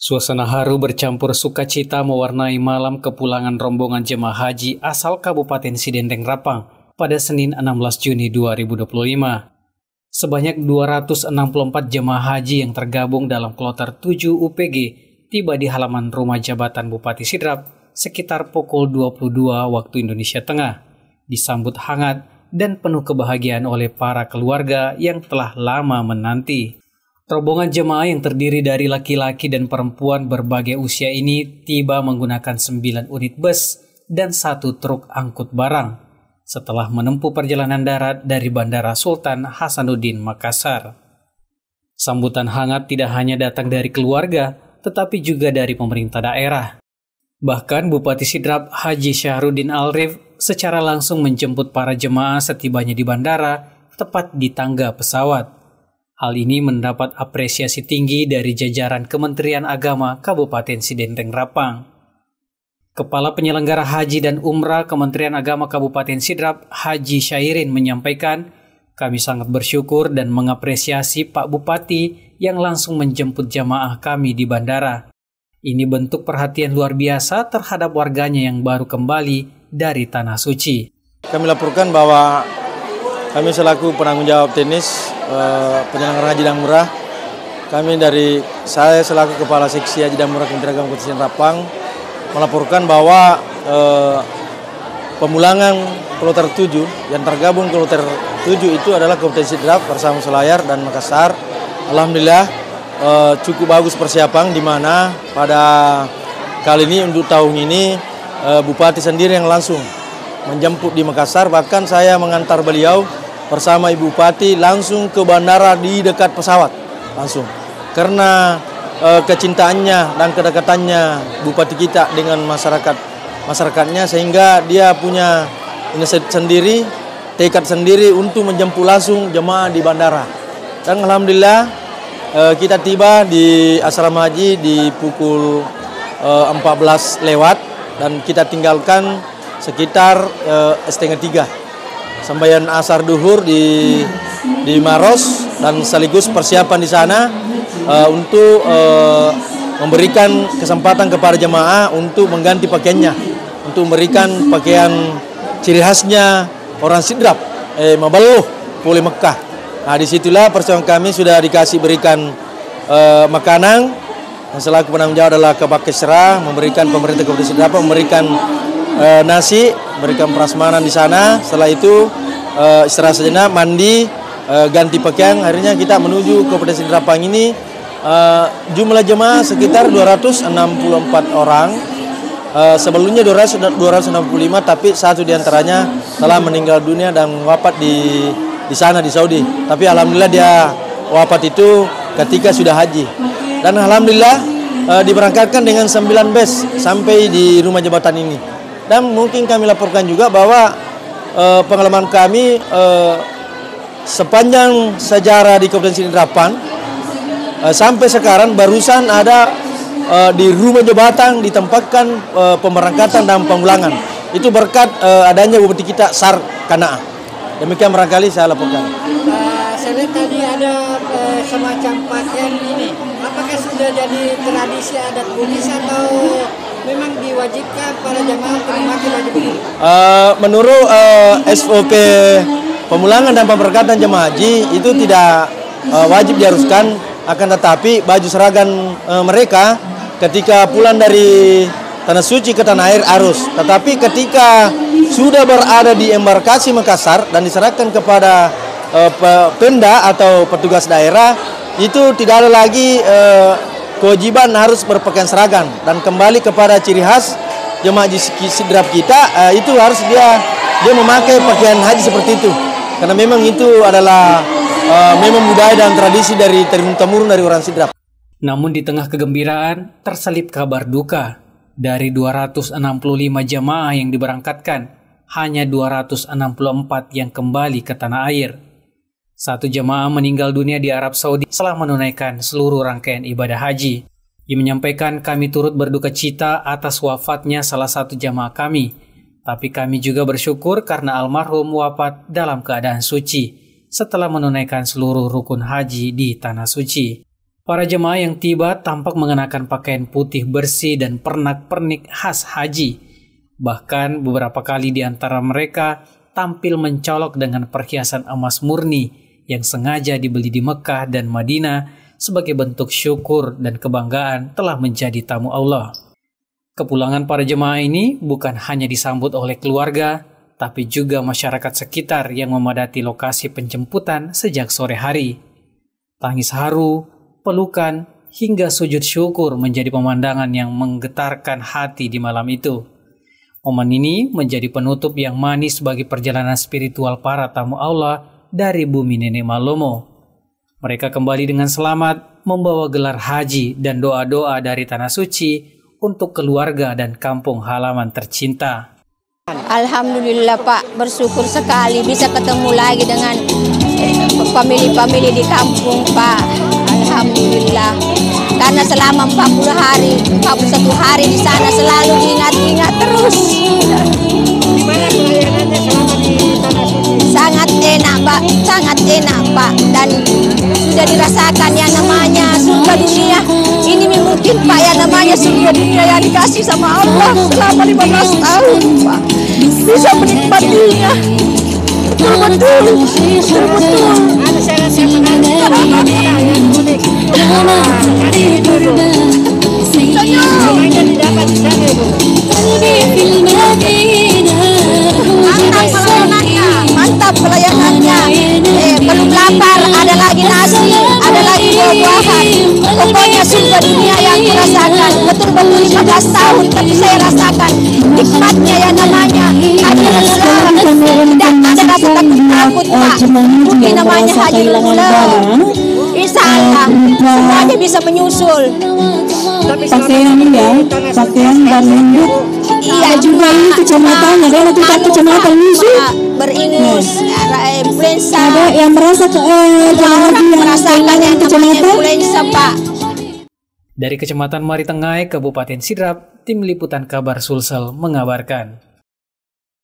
Suasana haru bercampur sukacita mewarnai malam kepulangan rombongan jemaah haji asal Kabupaten Sidendeng Rapang pada Senin 16 Juni 2025. Sebanyak 264 jemaah haji yang tergabung dalam kloter 7 UPG tiba di halaman rumah jabatan Bupati Sidrap sekitar pukul 22 waktu Indonesia Tengah, disambut hangat dan penuh kebahagiaan oleh para keluarga yang telah lama menanti. Rombongan jemaah yang terdiri dari laki-laki dan perempuan berbagai usia ini tiba menggunakan 9 unit bus dan 1 truk angkut barang setelah menempuh perjalanan darat dari Bandara Sultan Hasanuddin Makassar. Sambutan hangat tidak hanya datang dari keluarga, tetapi juga dari pemerintah daerah. Bahkan Bupati Sidrap Haji Syahrudin Alrif secara langsung menjemput para jemaah setibanya di bandara, tepat di tangga pesawat. Hal ini mendapat apresiasi tinggi dari jajaran Kementerian Agama Kabupaten Sidendeng Rapang. Kepala Penyelenggara Haji dan Umrah Kementerian Agama Kabupaten Sidrap, Haji Syairin menyampaikan, "Kami sangat bersyukur dan mengapresiasi Pak Bupati yang langsung menjemput jamaah kami di bandara. Ini bentuk perhatian luar biasa terhadap warganya yang baru kembali dari Tanah Suci." Kami laporkan bahwa kami selaku penanggung jawab teknis penyelenggara haji dan umrah, saya selaku Kepala Seksi Haji dan Umrah Kementerian Agama Kabupaten Rapang melaporkan bahwa pemulangan kloter 7 yang tergabung kloter 7 itu adalah Kabupaten Sidrap bersama Selayar dan Makassar. Alhamdulillah cukup bagus persiapan, di mana pada kali ini untuk tahun ini Bupati sendiri yang langsung menjemput di Makassar, bahkan saya mengantar beliau bersama Ibu Bupati langsung ke bandara di dekat pesawat langsung, karena kecintaannya dan kedekatannya Bupati kita dengan masyarakatnya, sehingga dia punya inisiatif sendiri, tekad sendiri untuk menjemput langsung jemaah di bandara. Dan alhamdulillah kita tiba di asrama haji di pukul 14 lewat dan kita tinggalkan sekitar setengah 3. Sembahyang asar duhur di Maros dan sekaligus persiapan di sana untuk memberikan kesempatan kepada jemaah untuk mengganti pakaiannya, untuk memberikan pakaian ciri khasnya orang Sidrap, Maballuh, Pule Mekah. Nah, disitulah persiapan kami sudah berikan makanan, dan selaku penanggung jawab adalah Kabak Kesra memberikan pemerintah Kabupaten Sidrap memberikan nasi, berikan prasmanan di sana. Setelah itu istirahat sejenak, mandi, ganti pakaian. Akhirnya kita menuju ke Kabupaten Sidrap ini. Jumlah jemaah sekitar 264 orang. Sebelumnya 265, tapi satu diantaranya telah meninggal dunia dan wafat di sana di Saudi. Tapi alhamdulillah dia wafat itu ketika sudah haji. Dan alhamdulillah diberangkatkan dengan 9 bus sampai di rumah jabatan ini. Dan mungkin kami laporkan juga bahwa pengalaman kami sepanjang sejarah di Kabupaten Sidendeng Rapang sampai sekarang barusan ada di rumah jabatan ditempatkan pemberangkatan dan pemulangan. Itu berkat adanya bupati kita Sar Kanaa. Demikian barangkali saya laporkan. Saya lihat tadi ada semacam pakaian ini. Apakah sudah jadi tradisi adat Bugis atau memang diwajibkan para jamaah memakai baju begini? Menurut SOP pemulangan dan pemberangkatan jemaah haji itu tidak wajib diharuskan, akan tetapi baju seragam mereka ketika pulang dari Tanah Suci ke tanah air harus. Tetapi ketika sudah berada di embarkasi Makassar dan diserahkan kepada Pemda atau petugas daerah, itu tidak ada lagi kewajiban harus berpakaian seragam, dan kembali kepada ciri khas jemaah haji Sidrap kita, itu harus dia memakai pakaian haji seperti itu, karena memang itu adalah memang budaya dan tradisi dari temurun dari orang Sidrap. Namun di tengah kegembiraan terselip kabar duka. Dari 265 jemaah yang diberangkatkan, hanya 264 yang kembali ke tanah air. 1 jemaah meninggal dunia di Arab Saudi setelah menunaikan seluruh rangkaian ibadah haji. Ia menyampaikan, "Kami turut berduka cita atas wafatnya salah satu jemaah kami. Tapi kami juga bersyukur karena almarhum wafat dalam keadaan suci setelah menunaikan seluruh rukun haji di Tanah Suci." Para jemaah yang tiba tampak mengenakan pakaian putih bersih dan pernak-pernik khas haji. Bahkan beberapa kali di antara mereka tampil mencolok dengan perhiasan emas murni yang sengaja dibeli di Mekah dan Madinah sebagai bentuk syukur dan kebanggaan telah menjadi tamu Allah. Kepulangan para jemaah ini bukan hanya disambut oleh keluarga, tapi juga masyarakat sekitar yang memadati lokasi penjemputan sejak sore hari. Tangis haru, pelukan, hingga sujud syukur menjadi pemandangan yang menggetarkan hati di malam itu. Momen ini menjadi penutup yang manis bagi perjalanan spiritual para tamu Allah dari bumi Nenek Malomo. Mereka kembali dengan selamat, membawa gelar haji dan doa-doa dari Tanah Suci untuk keluarga dan kampung halaman tercinta. Alhamdulillah Pak, bersyukur sekali bisa ketemu lagi dengan famili-famili di kampung Pak. Alhamdulillah, karena selama 41 hari di sana selalu diingat-ingat terus. Gimana pelayanannya selama di Tanah Suci? Sangat enak Pak, sangat enak Pak. Dan sudah dirasakan yang namanya surga dunia. Ini mungkin Pak yang namanya surga dunia yang dikasih sama Allah selama 15 tahun Pak. Bisa menikmatinya. Betul-betul. Ada syarat yang menarik yang unik. Tadi itu semuanya didapat di sana Ibu. Mantap pelayanannya. Belum lapar, ada lagi nasi, ada lagi buah-buahan. Pokoknya surga dunia yang dirasakan. Betul-betul 15 tahun, tapi saya rasakan nikmatnya yang namanya haji Rasulullah. Tidak ada rasa takut Pak. Ini namanya haji Rasulullah. Insya Allah semuanya bisa menyusul. Pakaian ya, pakaian dan induk. Iya juga ini kecamatan, ada yang tingkat kecamatan musuh. Beringus, influenza. Ada yang merasa jemaah haji yang merasakan yang namanya influenza Pak. Dari Kecamatan Maritengai, Kabupaten Sidrap, Tim Liputan Kabar Sulsel mengabarkan.